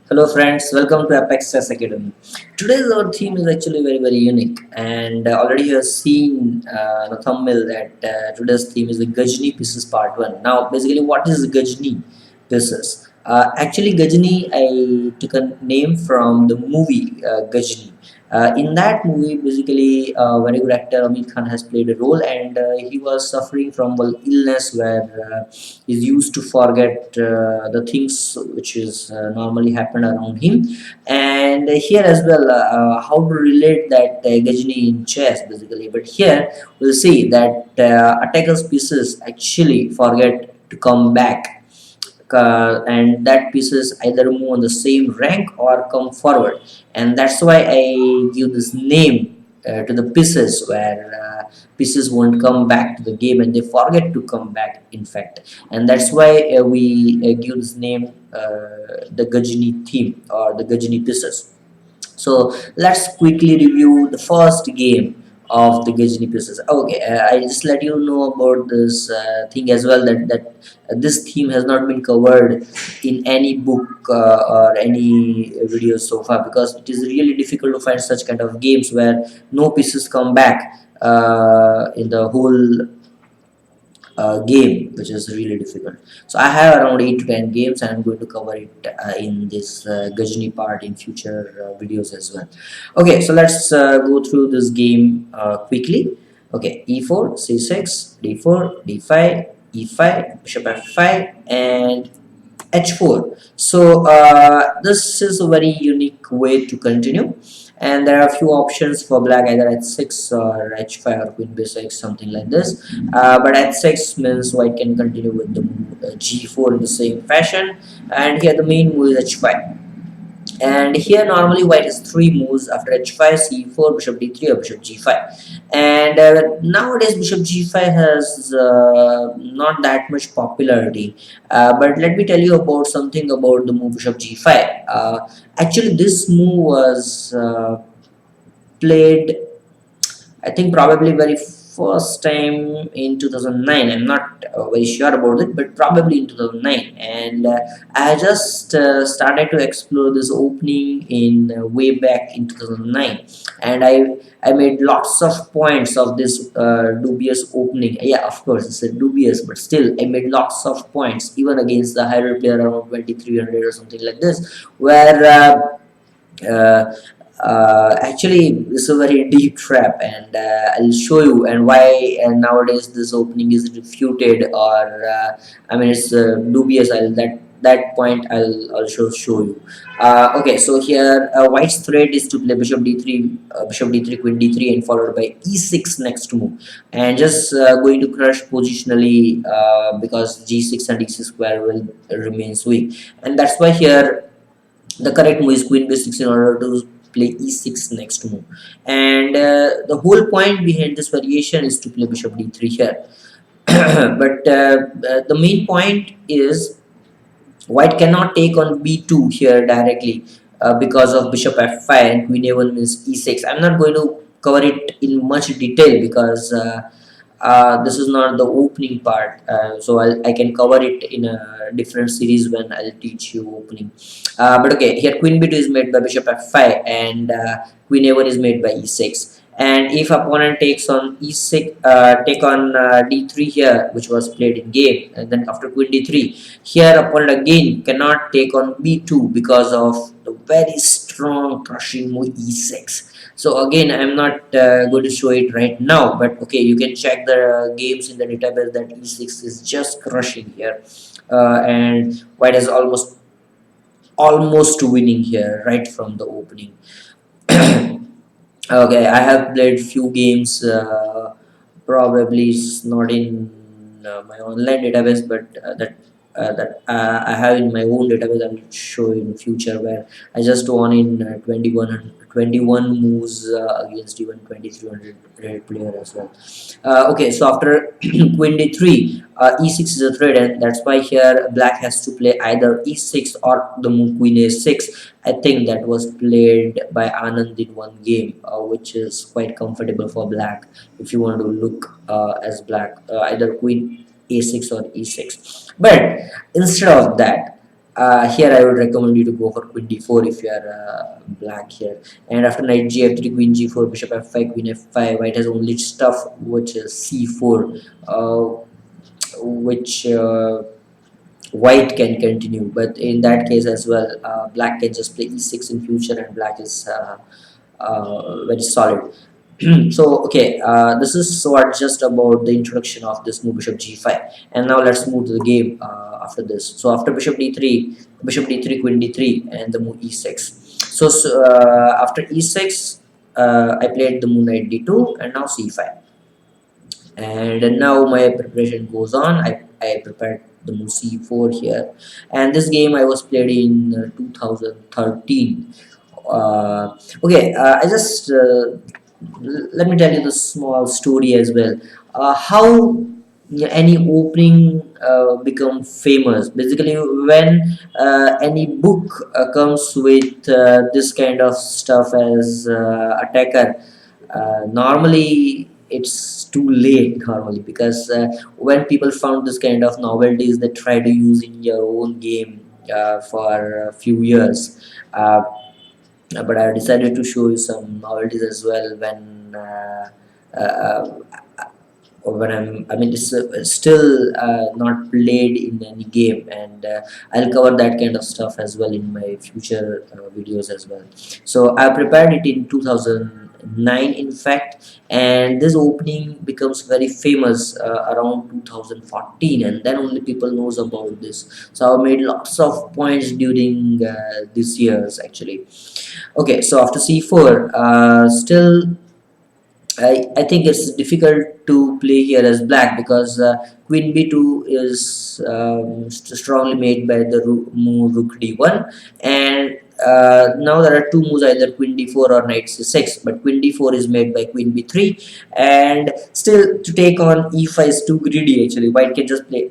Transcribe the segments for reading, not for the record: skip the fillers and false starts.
Hello friends, welcome to Apex Chess Academy. Today's our theme is actually very unique, and already you have seen the thumbnail that today's theme is the Gajni pieces part 1. Now basically what is Gajni pieces? Actually Gajni I took a name from the movie Gajni. In that movie, basically, very good actor Amit Khan has played a role, and he was suffering from one illness where he's used to forget the things which is normally happen around him. And here as well, how to relate that Gajini in chess, basically. But here we'll see that attacker's pieces actually forget to come back, and that pieces either move on the same rank or come forward, and that's why I give this name to the pieces where pieces won't come back to the game and they forget to come back, in fact. And that's why we give this name, the Gajini theme or the Gajini pieces. So let's quickly review the first game of the Gajini pieces. Okay, I just let you know about this thing as well, that this theme has not been covered in any book or any video so far, because it is really difficult to find such kind of games where no pieces come back in the whole game, which is really difficult. So I have around 8 to 10 games, and I'm going to cover it in this Gajni part in future videos as well. Okay, so let's go through this game quickly. Okay, e4, c6, d4, d5, e5, bishop f5, and h4. So this is a very unique way to continue, and there are a few options for black, either h6 or h5 or queen b6, something like this. But h6 means white can continue with the move g4 in the same fashion, and here the main move is h5. And here normally white has three moves after h5, c4, bishop d3, or bishop g5. And nowadays bishop g5 has not that much popularity. But let me tell you about something about the move bishop g5. Actually this move was played, I think, probably very first time in 2009. I'm not very sure about it, but probably in 2009. And I just started to explore this opening in way back in 2009, and I made lots of points of this dubious opening. Yeah, of course, it's a dubious, but still, I made lots of points even against the higher player around 2300 or something like this, where. Actually this is a very deep trap, and I'll show you and why. And nowadays this opening is refuted, or I mean it's dubious. That point I'll also show you. Okay, so here white's threat is to play bishop d3, bishop d3, queen d3, and followed by e6 next move, and just going to crush positionally, because g6 and e6 square will remains weak, and that's why here the correct move is queen b6 in order to play e6 next move. And the whole point behind this variation is to play bishop d3 here. But the main point is white cannot take on b2 here directly, because of bishop f5 and queen a1 means e6. I'm not going to cover it in much detail because this is not the opening part, so I can cover it in a different series when I'll teach you opening. But okay, here queen b2 is made by bishop f5, and queen a1 is made by e6. And if opponent takes on e6, take on d3 here, which was played in game, and then after queen d3, here opponent again cannot take on b2 because of the very strong crushing move e6. So again, I'm not going to show it right now, but okay, you can check the games in the database that e6 is just crushing here, and white is almost winning here right from the opening. Okay, I have played few games, probably it's not in my online database, but that I have in my own database. I will show you in future, where I just won in 21 moves against even 2300 red player as well. Okay, so after queen d3, e6 is a threat, and that's why here black has to play either e6 or the move queen a6. I think that was played by Anand in one game, which is quite comfortable for black if you want to look as black, either queen a6 or e6. But instead of that, Here I would recommend you to go for queen d4 if you are black here. And after knight gf3, queen g4, bishop f5, queen f5, white has only stuff which is c4, which white can continue. But in that case as well, black can just play e6 in future, and black is very solid. So okay, this is what just about the introduction of this move bishop g5, and now let's move to the game after this. So after bishop d3, queen d3, and the move e6. So after e6, I played the move knight d2, and now c5. And now my preparation goes on. I prepared the move c4 here, and this game I was played in 2013. Okay, I just let me tell you the small story as well. How any opening become famous. Basically, when any book comes with this kind of stuff as attacker, normally it's too late normally, because when people found this kind of novelties, they try to use in your own game for a few years. But I decided to show you some novelties as well uh, when I mean, it's still not played in any game, and I'll cover that kind of stuff as well in my future videos as well. So I prepared it in 2009, in fact, and this opening becomes very famous around 2014, and then only people knows about this. So I made lots of points during these years actually. Okay, so after c4, still I think it's difficult to play here as black, because queen b2 is strongly made by the move rook d1, and now there are two moves, either queen d4 or knight c6, but queen d4 is made by queen b3, and still to take on e5 is too greedy actually. White can just play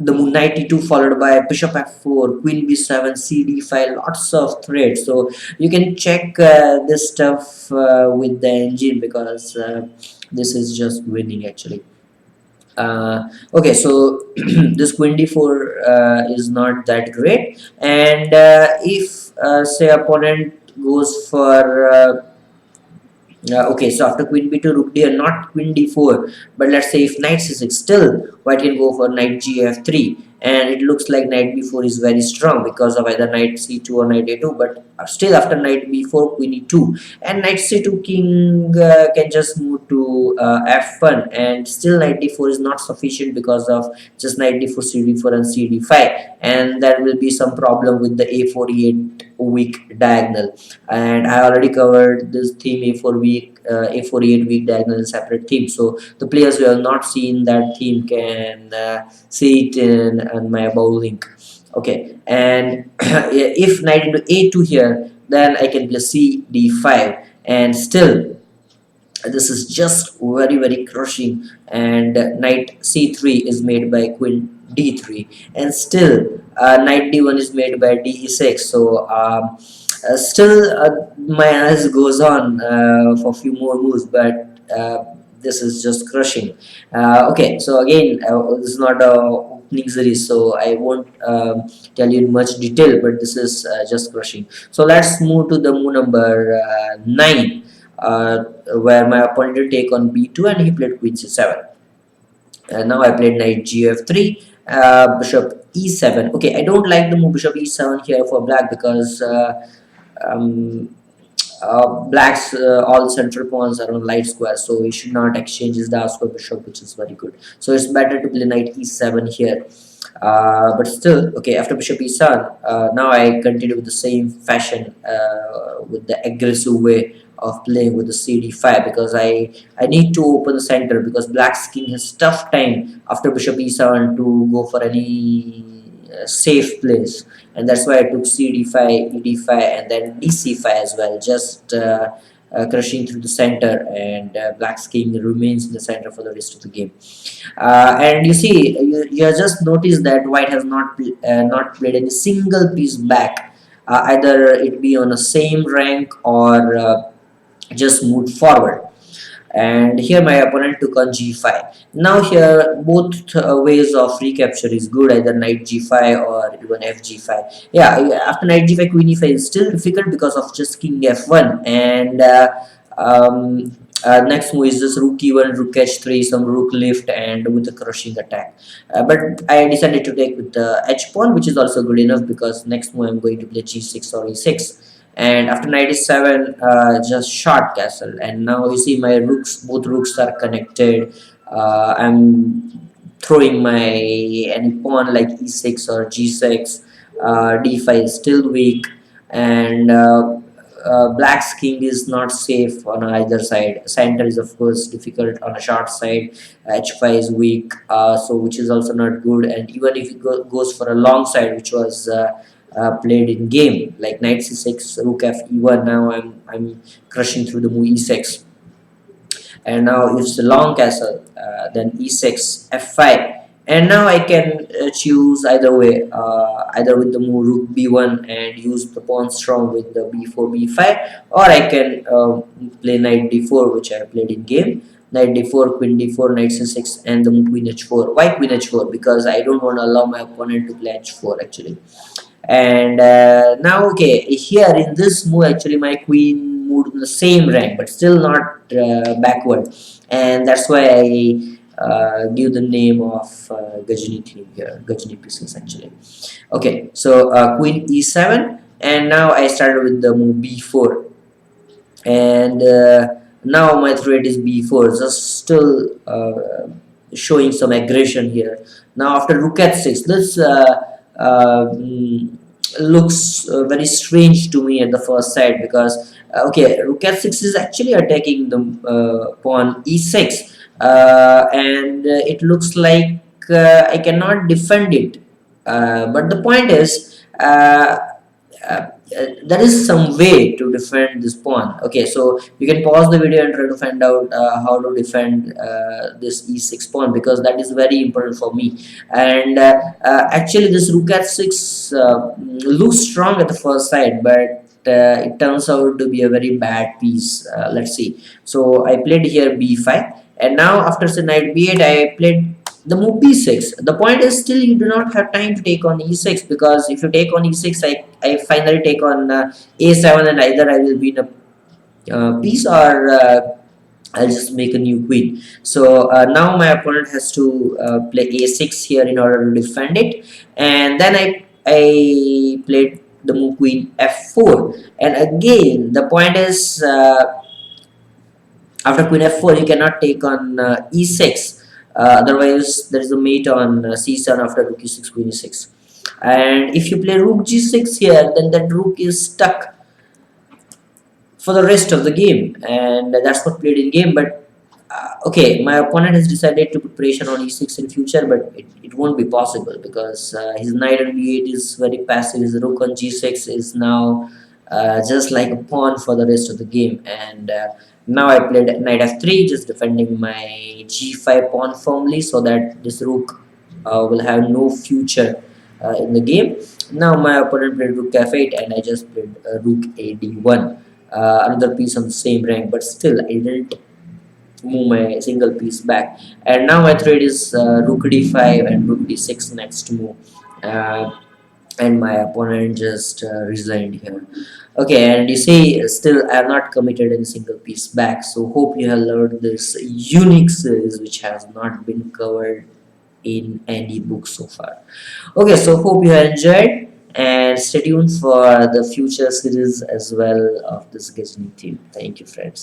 the move knight e2 followed by bishop f4, queen b7, cd5, lots of threats. So you can check this stuff with the engine, because this is just winning actually. Okay, so this queen d4 is not that great, and if say opponent goes for okay, so after queen b2, rook d, and not queen d4, but let's say if knight c6, still white can go for knight gf3, and it looks like knight b4 is very strong because of either knight c2 or knight a2. But still after knight b4, queen e2, and knight c2, king can just move to f1, and still knight d4 is not sufficient because of just knight d4, cd4, and cd5, and there will be some problem with the a48 weak diagonal. And I already covered this theme a4 weak, a48 weak diagonal in separate theme. So the players who have not seen that theme can see it in my above link. Okay, and if knight into a2 here, then I can play c d5, and still this is just very crushing, and knight c3 is made by queen d3, and still knight d1 is made by d6. So still my analysis goes on for a few more moves, but this is just crushing. Okay, so again, this is not a opening series, so I won't tell you in much detail, but this is just crushing. So let's move to the move number 9, where my opponent will take on b2, and he played queen c7. And now I played knight gf3, bishop e7. Okay, I don't like the move bishop e7 here for black, because um, black's all central pawns are on light squares, so he should not exchange his dark square bishop, which is very good. So it's better to play knight e7 here. But still, okay, after bishop e7, now I continue with the same fashion, with the aggressive way of playing with the cd5, because I need to open the center, because black's king has tough time after bishop e7 to go for any safe place, and that's why I took cd5, ed5, and then dc5 as well, just crushing through the center, and black's king remains in the center for the rest of the game. And you see, you have just noticed that white has not played any single piece back, either it be on the same rank or just moved forward. and here my opponent took on g5. Now here both ways of recapture is good, either knight g5 or even fg5. Yeah, after knight g5 queen e5 is still difficult because of just king f1, and um, next move is just rook e1, rook h3, some rook lift, and with a crushing attack. But I decided to take with the h pawn, which is also good enough because next move I'm going to play g6 or e6. And after knight e7, just short castle. And now you see my rooks, both rooks are connected. I'm throwing my any pawn like e6 or g6. D5 is still weak, and black's king is not safe on either side. Center is of course difficult on a short side. H5 is weak, so which is also not good. And even if it goes for a long side, which was played in game like knight c6, rook f e1. Now I'm crushing through the move e6, and now it's the long castle, then e6 f5, and now I can choose either way, either with the move rook b1 and use the pawn strong with the b4 b5, or I can play knight d4, which I played in game. Knight d4, queen d4, knight c6, and the move queen h4. Why queen h4? Because I don't want to allow my opponent to play h4 actually. And now okay, here in this move actually my queen moved in the same rank but still not backward, and that's why I give the name of Gajini theme here, Gajini pieces actually. Okay, so queen e7, and now I started with the move b4, and now my threat is b4, just still showing some aggression here. Now after rook h6, this looks very strange to me at the first sight, because okay, rook h6 is actually attacking the pawn e6, and it looks like I cannot defend it, but the point is there is some way to defend this pawn. Okay, so you can pause the video and try to find out how to defend this e6 pawn, because that is very important for me. And actually this rook h6 looks strong at the first sight, but it turns out to be a very bad piece. Let's see. So I played here b5, and now after say knight b8 I played the move b6. The point is still you do not have time to take on e6, because if you take on e6, I finally take on a7, and either I will be in a piece, or I'll just make a new queen. So now my opponent has to play a6 here in order to defend it, and then I played the move queen f4, and again the point is after queen f4 you cannot take on e6, otherwise there is a mate on c7 after rook e6 queen e6. And if you play rook g6 here, then that rook is stuck for the rest of the game, and that's what played in game. But okay, my opponent has decided to put pressure on e6 in future, but it won't be possible, because his knight on b8 is very passive. His rook on g6 is now just like a pawn for the rest of the game. And now I played knight f3, just defending my g5 pawn firmly, so that this rook will have no future in the game. Now my opponent played rook f8, and I just played rook a d1, another piece on the same rank, but still I didn't move my single piece back. And now my threat is rook d5 and rook d6 next move, and my opponent just resigned here. Okay, and you see still I have not committed any single piece back. So hope you have learned this unique series which has not been covered in any book so far. Okay, so hope you have enjoyed, and stay tuned for the future series as well of this Gajini theme. Thank you, friends.